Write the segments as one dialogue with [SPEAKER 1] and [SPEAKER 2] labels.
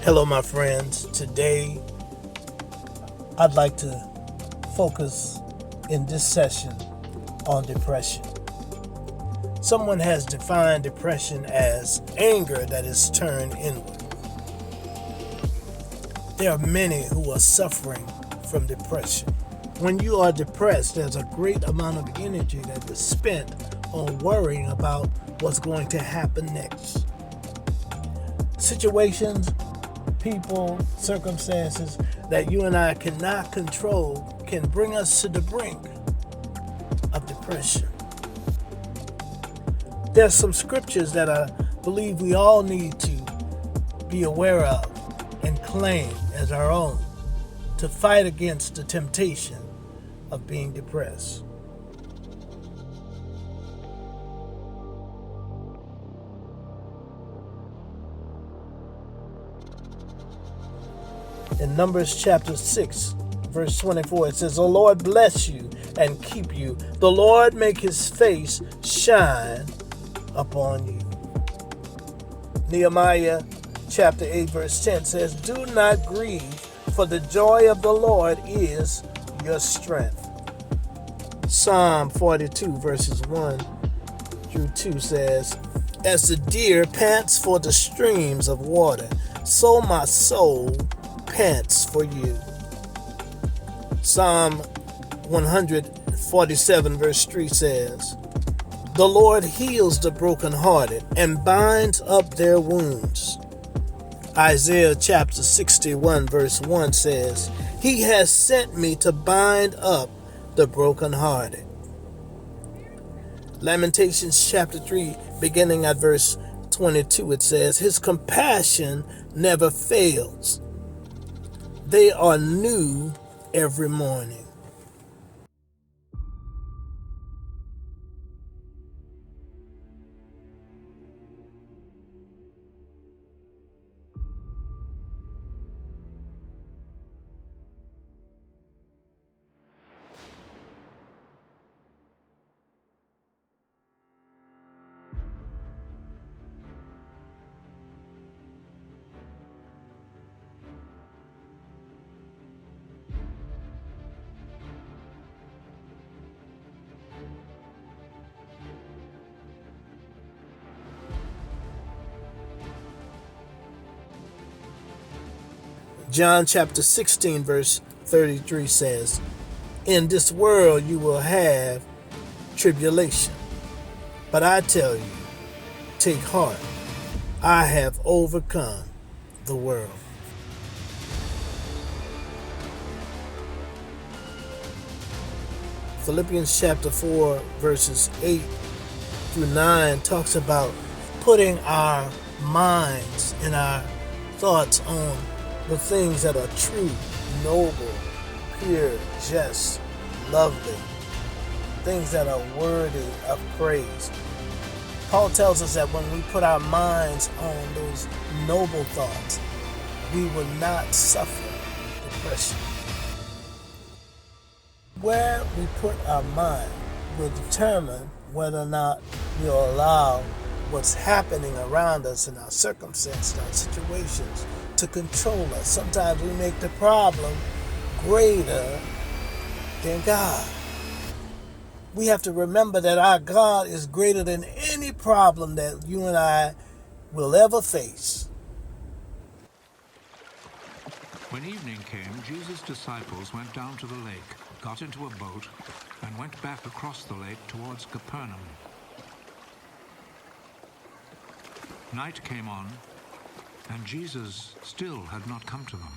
[SPEAKER 1] Hello, my friends. Today, I'd like to focus in this session on depression. Someone has defined depression as anger that is turned inward. There are many who are suffering from depression. When you are depressed, there's a great amount of energy that is spent on worrying about what's going to happen next. Situations, people, circumstances that you and I cannot control can bring us to the brink of depression. There's some scriptures that I believe we all need to be aware of and claim as our own to fight against the temptation of being depressed. In Numbers chapter 6, verse 24, it says, "The Lord bless you and keep you. The Lord make his face shine upon you." Nehemiah chapter 8, verse 10 says, "Do not grieve, for the joy of the Lord is your strength." Psalm 42, verses 1 through 2 says, "As the deer pants for the streams of water, so my soul pants for you." Psalm 147 verse 3 says, "The Lord heals the brokenhearted and binds up their wounds." Isaiah chapter 61 verse 1 says, "He has sent me to bind up the brokenhearted." Lamentations chapter 3 beginning at verse 22, it says, "His compassion never fails. They are new every morning." John chapter 16 verse 33 says, "In this world you will have tribulation. But I tell you, take heart. I have overcome the world." Philippians chapter 4 verses 8 through 9 talks about putting our minds and our thoughts on the things that are true, noble, pure, just, lovely, things that are worthy of praise. Paul tells us that when we put our minds on those noble thoughts, we will not suffer depression. Where we put our mind will determine whether or not we'll allow what's happening around us in our circumstances, our situations, to control us. Sometimes we make the problem greater than God. We have to remember that our God is greater than any problem that you and I will ever face.
[SPEAKER 2] When evening came, Jesus' disciples went down to the lake, got into a boat, and went back across the lake towards Capernaum. Night came on, and Jesus still had not come to them.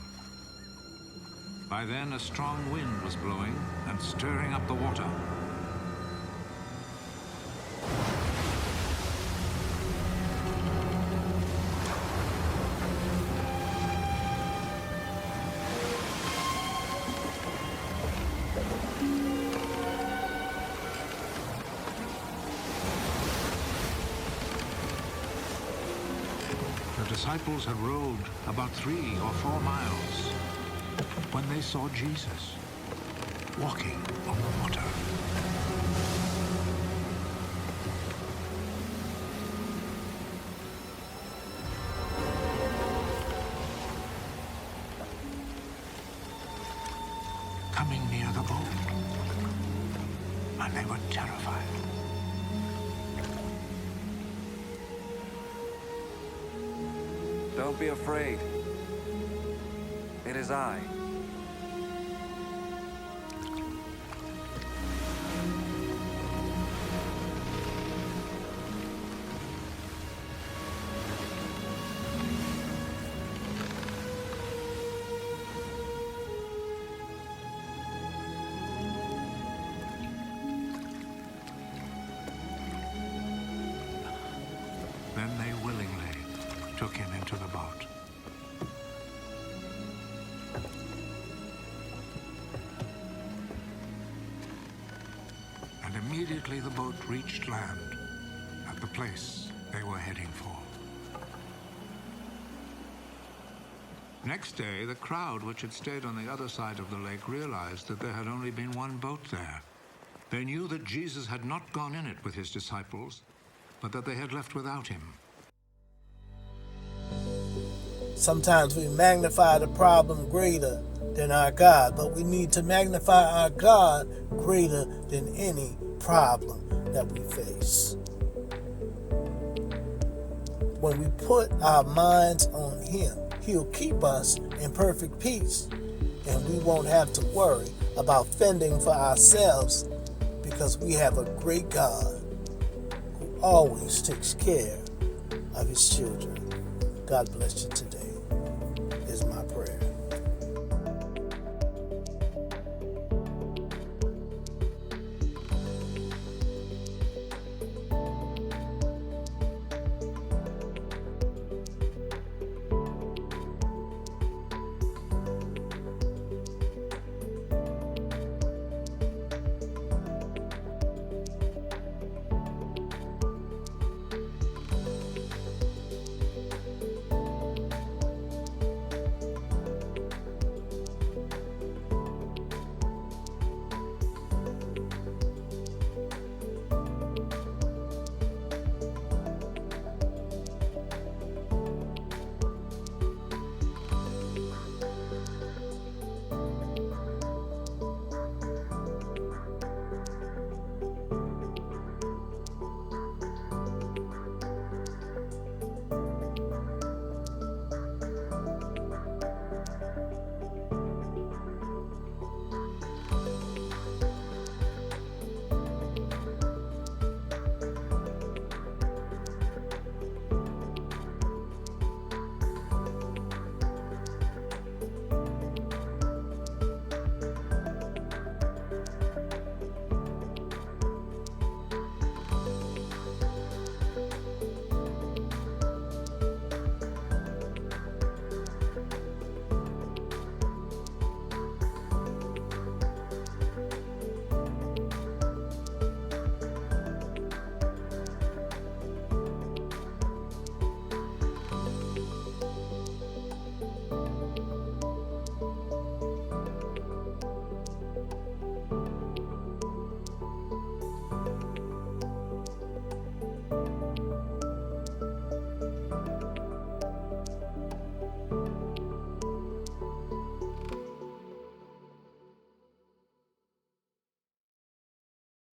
[SPEAKER 2] By then a strong wind was blowing and stirring up the water. The disciples had rowed about 3 or 4 miles when they saw Jesus walking on the water. coming near the boat, and they were terrified.
[SPEAKER 3] Don't be afraid. It is I.
[SPEAKER 2] Then they willingly took him into the boat. And immediately the boat reached land at the place they were heading for. Next day, the crowd which had stayed on the other side of the lake realized that there had only been one boat there. They knew that Jesus had not gone in it with his disciples, but that they had left without him.
[SPEAKER 1] Sometimes we magnify the problem greater than our God, but we need to magnify our God greater than any problem that we face. When we put our minds on him, he'll keep us in perfect peace, and we won't have to worry about fending for ourselves because we have a great God who always takes care of his children. God bless you today.